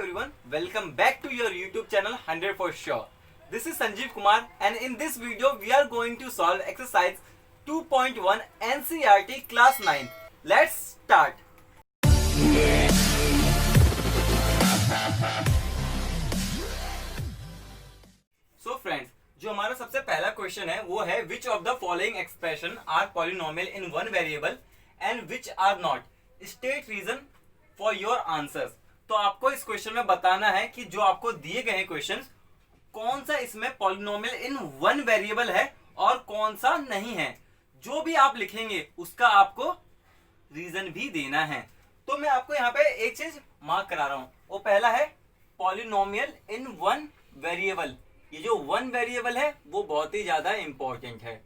everyone, welcome back to your YouTube channel 100 for sure. This is Sanjeev Kumar and in this video we are going to solve exercise 2.1 NCERT class 9. Let's start. So friends, जो हमारा सबसे पहला question है वो है which of the following expression are polynomial in one variable and which are not. State reason for your answers. तो आपको इस क्वेश्चन में बताना है कि जो आपको दिए गए क्वेश्चन कौन सा इसमें पॉलिनोमियल इन वन वेरिएबल है और कौन सा नहीं है. जो भी आप लिखेंगे उसका आपको रीजन भी देना है. तो मैं आपको यहाँ पे एक चीज मार्क करा रहा हूं. वो पहला है पॉलिनोमियल इन वन वेरिएबल. ये जो वन वेरिएबल है वो बहुत ही ज्यादा इंपॉर्टेंट है.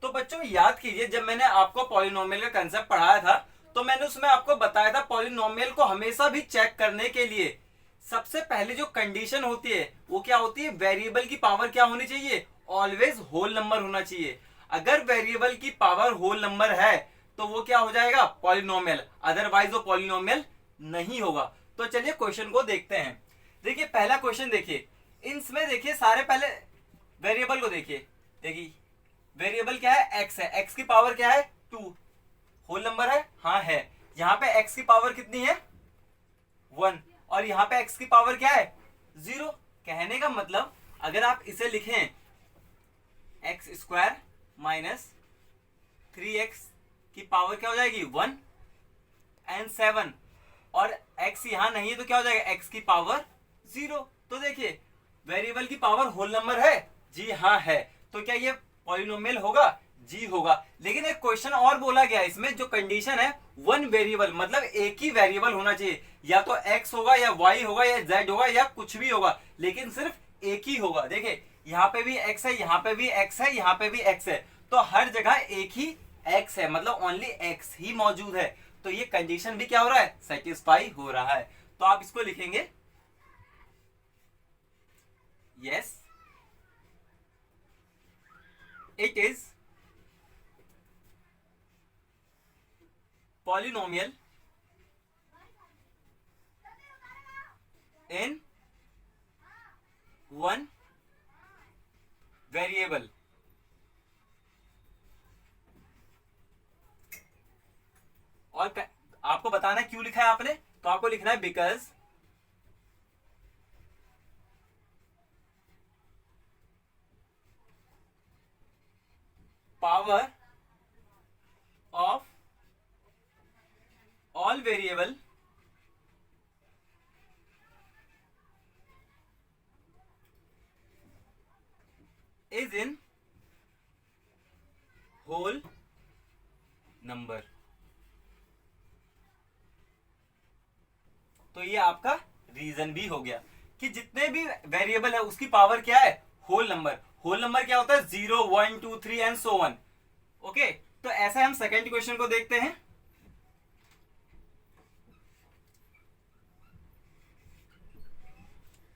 तो बच्चों याद कीजिए, जब मैंने आपको पॉलिनोमियल का कंसेप्ट पढ़ाया था तो मैंने उसमें आपको बताया था पॉलिनोमियल को हमेशा भी चेक करने के लिए सबसे पहले जो कंडीशन होती है वो क्या होती है, वेरिएबल की पावर क्या होनी चाहिए, ऑलवेज होल नंबर होना चाहिए. अगर वेरिएबल की पावर होल नंबर है तो वो क्या हो जाएगा, पॉलिनोमियल. अदरवाइज वो पॉलिनोमियल नहीं होगा. तो चलिए क्वेश्चन को देखते हैं. देखिए पहला क्वेश्चन देखिए, इसमें देखिए सारे पहले वेरिएबल को देखिए. वेरिएबल क्या है, एक्स है. एक्स की पावर क्या है, 2. होल नंबर है, हाँ है. यहाँ पे x की पावर कितनी है, 1. और यहाँ पे x की पावर क्या है, 0. कहने का मतलब अगर आप इसे लिखें एक्स स्क्वायर माइनस 3x की पावर क्या हो जाएगी, 1 एंड 7. और x यहाँ नहीं है तो क्या हो जाएगा, x की पावर 0. तो देखिए वेरिएबल की पावर होल नंबर है, जी हाँ है. तो क्या ये पॉलिनोमियल होगा, जी होगा. लेकिन एक क्वेश्चन और बोला गया इसमें, जो कंडीशन है वन वेरिएबल मतलब एक ही वेरिएबल होना चाहिए. या तो x होगा या y होगा या z होगा या कुछ भी होगा, लेकिन सिर्फ एक ही होगा. देखिए यहाँ पे भी x है, यहाँ पे भी x है, यहाँ पे भी x है. तो हर जगह एक ही x है, मतलब ओनली x ही मौजूद है. तो ये कंडीशन भी क्या हो रहा है, सेटिस्फाई हो रहा है. तो आप इसको लिखेंगे yes it is polynomial in one variable. और आपको बताना है क्यों लिखा है आपने, तो आपको लिखना है because power of all variable is in whole number. तो ये आपका रीजन भी हो गया कि जितने भी वेरिएबल है उसकी पावर क्या है, होल नंबर. होल नंबर क्या होता है, 0 1 2 3 एंड सो ऑन. ओके, तो ऐसा हम सेकंड क्वेश्चन को देखते हैं.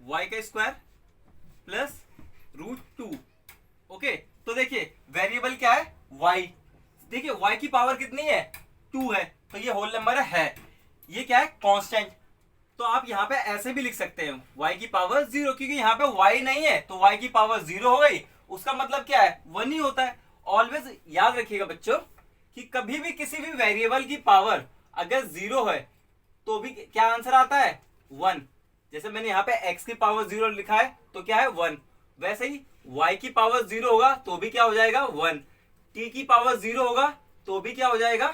y का स्क्वायर प्लस √2. ओके, तो देखिए वेरिएबल क्या है, y. देखिए y की पावर कितनी है, 2 है. तो ये होल नंबर है. ये क्या है, कांस्टेंट. तो आप यहाँ पे ऐसे भी लिख सकते हैं y की पावर 0, क्योंकि यहाँ पे y नहीं है तो y की पावर 0 हो गई. उसका मतलब क्या है, 1 ही होता है. ऑलवेज याद रखिएगा बच्चों कि कभी भी किसी भी वेरिएबल की पावर अगर 0 है तो भी क्या आंसर आता है, 1. जैसे मैंने यहाँ पे x की पावर 0 लिखा है तो क्या है, 1. वैसे ही y की पावर 0 होगा तो भी क्या हो जाएगा, 1. t की पावर 0 होगा तो भी क्या हो जाएगा,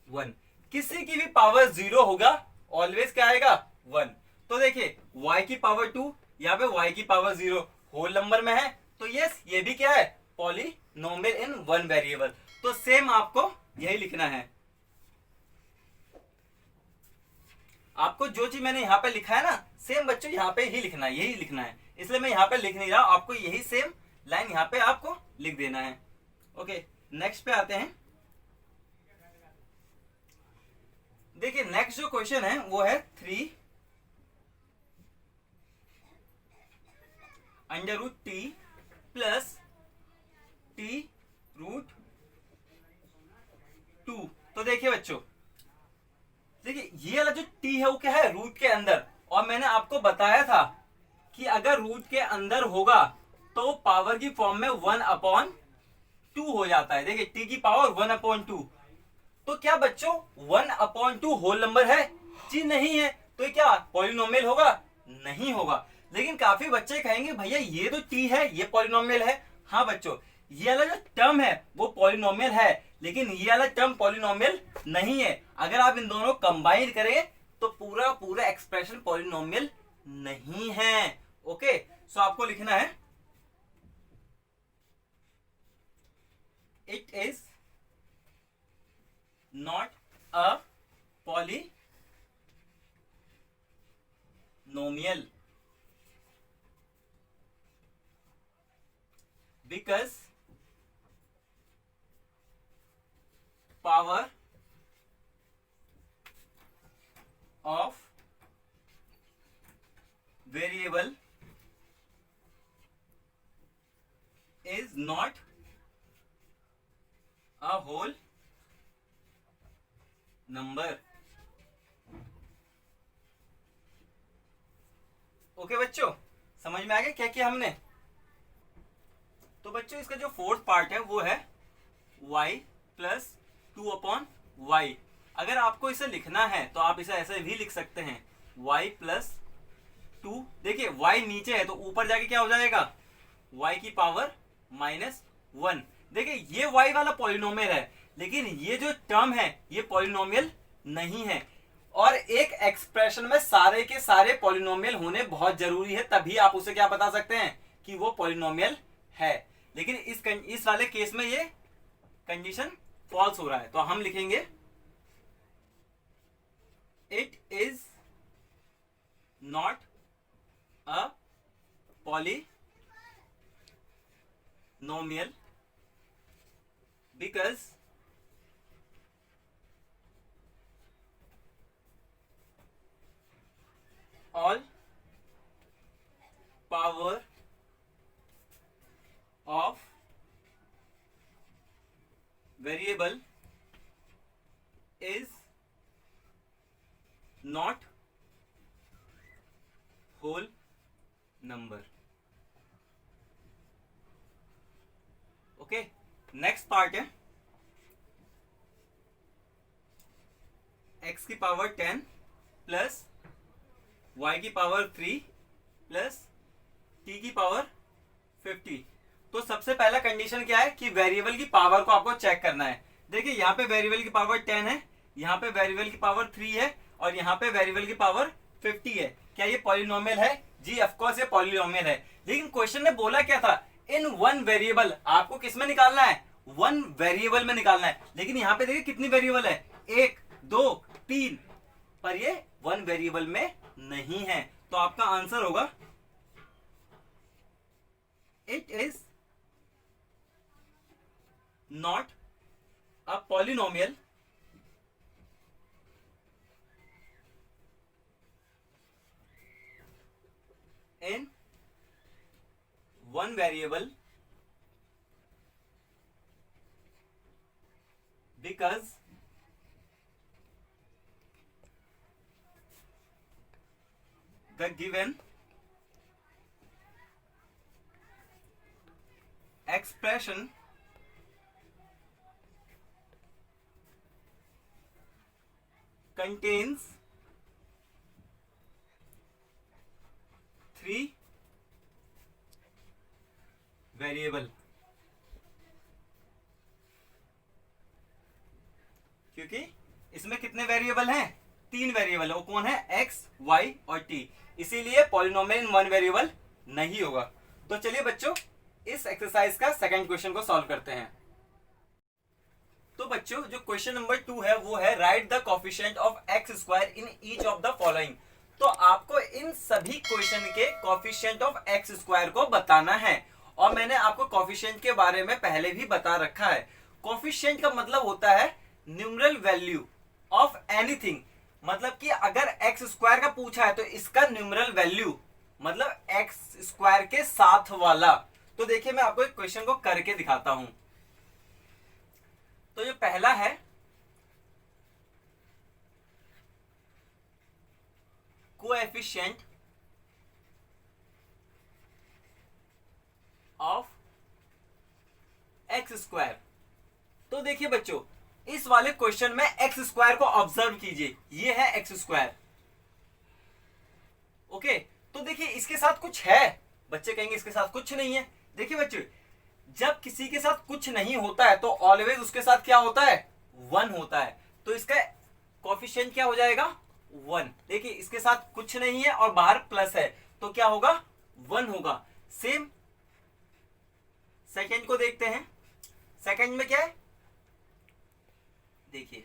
1. किसी की भी पावर 0 होगा ऑलवेज क्या आएगा, 1. तो देखिए y की पावर 2, यहाँ पे y की पावर 0 होल नंबर में है. तो यस ये भी क्या है, पॉलिनोमियल इन वन वेरिएबल. तो सेम आपको यही लिखना है. आपको जो चीज मैंने यहाँ पे लिखा है ना, सेम बच्चों यहाँ पे ही लिखना है, यही लिखना है. इसलिए मैं यहाँ पे लिख नहीं रहा, आपको यही सेम लाइन यहाँ पे आपको लिख देना है. ओके, नेक्स्ट पे आते हैं. देखिए नेक्स्ट जो क्वेश्चन है वो है 3 √t प्लस t √2. तो देखिए बच्चों, देखिए ये वाला जो t है वो क्या है, रूट के अंदर. और मैंने आपको बताया था कि अगर रूट के अंदर होगा तो पावर की फॉर्म में 1/2 हो जाता है। देखिए t की पावर 1/2। तो क्या बच्चों 1/2 होल नंबर है? जी नहीं है। तो ये क्या पॉलिनोमियल होगा? नहीं होगा। लेकिन काफी बच्चे कहेंगे भैया ये तो t है, ये पॉलिनोमियल है। हाँ बच्चों, ये वाला जो टर्म है वो पॉलिनोमियल है, लेकिन ये वाला टर्म पॉलिनोमियल नहीं है। अगर आप इन दोनों कंबाइन करें तो पूरा पूरा एक्सप्रेशन पॉलिनोमियल नहीं है। ओके, सो आपको लिखना है it is not a polynomial because power of variable is not a whole number. Okay बच्चों, समझ में आ गया क्या किया हमने? तो बच्चों इसका जो फोर्थ पार्ट है वो है y प्लस 2/y। अगर आपको इसे लिखना है तो आप इसे ऐसे भी लिख सकते हैं y प्लस 2। देखिए y नीचे है तो ऊपर जाके क्या हो जाएगा, y की पावर -1। देखिए ये y वाला पॉलिनोमियल है, लेकिन ये जो टर्म है ये पॉलिनोमियल नहीं है। और एक एक्सप्रेशन में सारे के सारे पॉलिनोमियल होने बहुत जरूरी है, तभी आप उसे क्या बता सकते हैं कि वो पॉलिनोमियल है। लेकिन इस वाले केस में ये कंडीशन फॉल्स हो रहा है, तो हम लिखेंगे it is not a polynomial because all power of variable is not whole number. Okay, next part है x की पावर 10 प्लस y की पावर 3 प्लस t की पावर 50। तो सबसे पहला कंडीशन क्या है कि वेरिएबल की पावर को आपको चेक करना है। देखिए यहाँ पे वेरिएबल की पावर 10 है, यहाँ पे वेरिएबल की पावर 3 है और यहाँ पे वेरिएबल की पावर 50 है। क्या ये पॉलिनोमियल है? जी ऑफ कोर्स ये पॉलिनोमियल है। लेकिन क्वेश्चन ने बोला क्या था, इन वन वेरिएबल। आपको किस में निकालना है? वन वेरिएबल में निकालना है। लेकिन यहाँ पे देखिए कितनी वेरिएबल है, 1 2 3, पर ये वन वेरिएबल में नहीं है। तो आपका आंसर होगा it is not a polynomial in one variable because the given expression contains 3 variable। क्योंकि इसमें कितने वेरिएबल हैं? 3 वेरिएबल। वो कौन है? x, y और t। इसीलिए पॉलिनोमियल इन वन वेरिएबल नहीं होगा। तो चलिए बच्चों इस एक्सरसाइज का सेकंड क्वेश्चन को सॉल्व करते हैं। तो बच्चों जो क्वेश्चन नंबर 2 है वो है right the coefficient of x square in each of the following. तो आपको इन सभी क्वेश्चन के कोफिशिएंट ऑफ x स्क्वायर को बताना है। और मैंने आपको कोफिशिएंट के बारे में पहले भी बता रखा है। कोफिशिएंट का मतलब होता है न्यूमरल वैल्यू ऑफ एनीथिंग। मतलब कि अगर एक्स स्क्वायर का पूछा है तो इसका न्यूमरल वैल्यू मतलब एक्स स्क्वायर के साथ वाला। तो देखिए मैं आपको एक क्वेश्चन को करके दिखाता हूं। तो जो पहला है, कोएफिशिएंट ऑफ एक्स स्क्वायर। तो देखिए बच्चों, इस वाले क्वेश्चन में एक्स स्क्वायर को ऑब्जर्व कीजिए, ये है एक्स स्क्वायर। ओके, तो देखिए इसके साथ कुछ है, बच्चे कहेंगे इसके साथ कुछ नहीं है। देखिए बच्चे, जब किसी के साथ कुछ नहीं होता है तो ऑलवेज उसके साथ क्या होता है, 1 होता है। तो इसका कोएफिशिएंट क्या हो जाएगा, 1। देखिए इसके साथ कुछ नहीं है और बाहर प्लस है तो क्या होगा, 1 होगा। सेम सेकंड को देखते हैं। सेकंड में क्या है, देखिए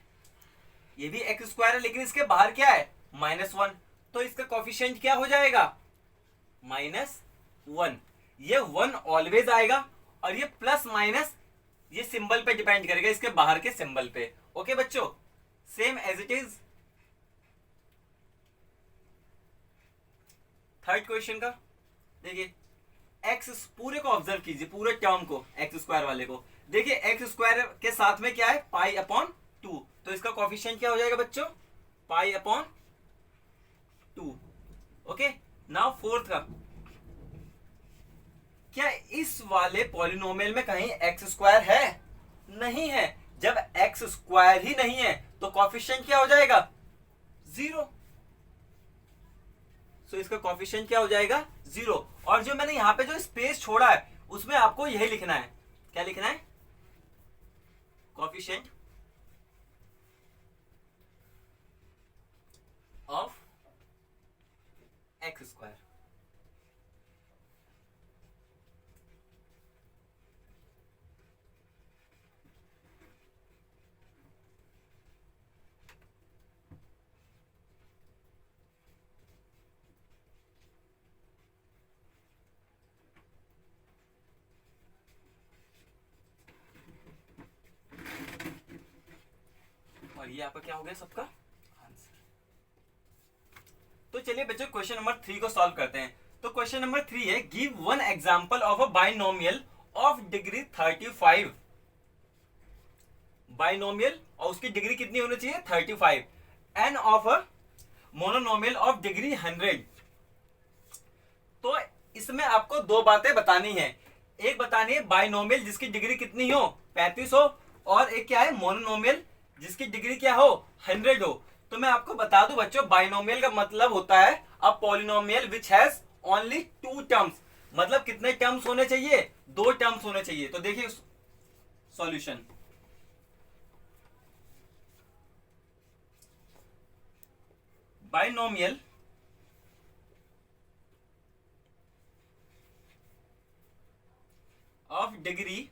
ये भी एक्स स्क्वायर है लेकिन इसके बाहर क्या है, -1। तो इसका कोएफिशिएंट क्या हो जाएगा, -1। ये 1 ऑलवेज आएगा और ये प्लस माइनस ये सिंबल पे डिपेंड करेगा, इसके बाहर के सिंबल पे। ओके बच्चों, same as it is third question का। देखिए एक्स पूरे को ऑब्जर्व कीजिए, पूरे टर्म को, एक्स स्क्वायर वाले को। देखिए एक्स स्क्वायर के साथ में क्या है, पाई अपॉन 2। तो इसका कोएफिशिएंट क्या हो जाएगा बच्चों, pi upon 2। Okay, now fourth का, क्या इस वाले पॉलिनोमियल में कहीं एक्स स्क्वायर है, नहीं है। जब एक्स स्क्वायर ही नहीं है तो कोएफिशिएंट क्या हो जाएगा, 0। तो इसका कोएफिशिएंट क्या हो जाएगा, 0। और जो मैंने यहां पे जो स्पेस छोड़ा है उसमें आपको यही लिखना है, क्या लिखना है, कोएफिशिएंट ऑफ एक्स स्क्वायर। और ये आपका क्या हो गया सबका आंसर। तो चलिए बच्चों क्वेश्चन नंबर 3 को सॉल्व करते हैं। तो क्वेश्चन नंबर 3 है, give one example of a binomial of degree 35। Binomial और उसकी डिग्री कितनी होनी चाहिए, 35, end of a monomial of degree 100। तो इसमें आपको दो बातें बतानी है। एक बतानी है बाइनोमियल जिसकी डिग्री कितनी हो, 35 हो, और एक क्या है, मोनोनोमियल जिसकी डिग्री क्या हो, 100 हो। तो मैं आपको बता दूं बच्चों, बाइनोमियल का मतलब होता है a polynomial which has only 2 terms. मतलब कितने टर्म्स होने चाहिए, 2 टर्म्स होने चाहिए। तो देखिए solution, binomial of degree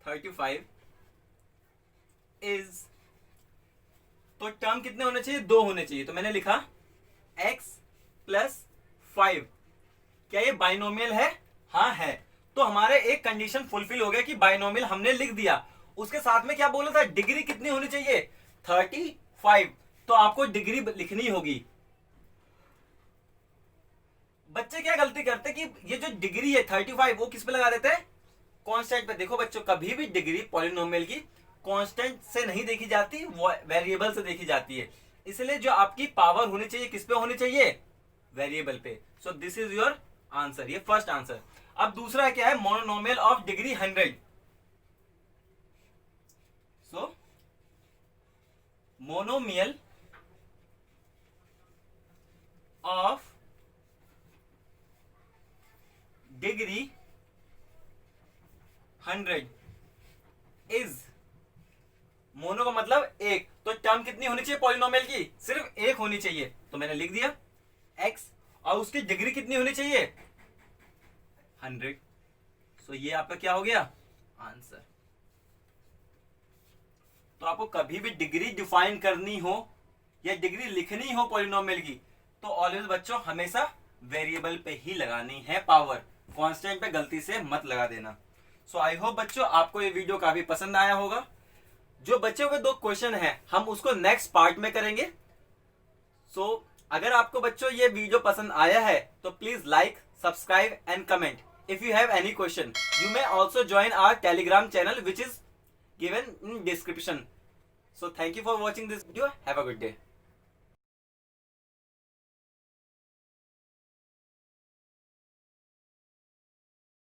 35 is, तो टर्म कितने होने चाहिए, 2 होने चाहिए। तो मैंने लिखा x + 5। क्या ये बाइनोमियल है, हाँ है। तो हमारे एक कंडीशन फुलफिल हो गया कि बाइनोमियल हमने लिख दिया। उसके साथ में क्या बोला था, डिग्री कितनी होनी चाहिए, 35। तो आपको डिग्री लिखनी होगी। बच्चे क्या गलती करते कि ये जो डिग्री है 35 वो किस पे लगा देते हैं, कांस्टेंट पे। देखो बच्चों, कभी भी डिग्री पॉलिनोमियल की कांस्टेंट से नहीं देखी जाती, वेरिएबल से देखी जाती है। इसलिए जो आपकी पावर होनी चाहिए किस पे होनी चाहिए, वेरिएबल पे। So this is your answer, ये फर्स्ट आंसर। अब दूसरा क्या है, monomial of degree 100। So monomial of degree 100 is, mono का मतलब एक, तो टर्म कितनी होनी चाहिए पॉलिनोमियल की, सिर्फ एक होनी चाहिए। तो मैंने लिख दिया x, और उसकी डिग्री कितनी होनी चाहिए, 100। सो ये आपका क्या हो गया, आंसर। तो आपको कभी भी डिग्री डिफाइन करनी हो या डिग्री लिखनी हो पॉलिनोमियल की, तो ऑलवेज बच्चों हमेशा वेरिएबल पे ही लगानी है पावर, कांस्टेंट पे गलती से मत लगा देना। सो आई होप बच्चों आपको ये वीडियो काफी पसंद आया होगा। जो बचे हुए 2 क्वेश्चन हैं हम उसको नेक्स्ट पार्ट में करेंगे। सो अगर आपको बच्चों ये वीडियो पसंद आया है तो please like, subscribe and comment. If you have any question, you may also join our Telegram channel which is given in description. So thank you for watching this video. Have a good day.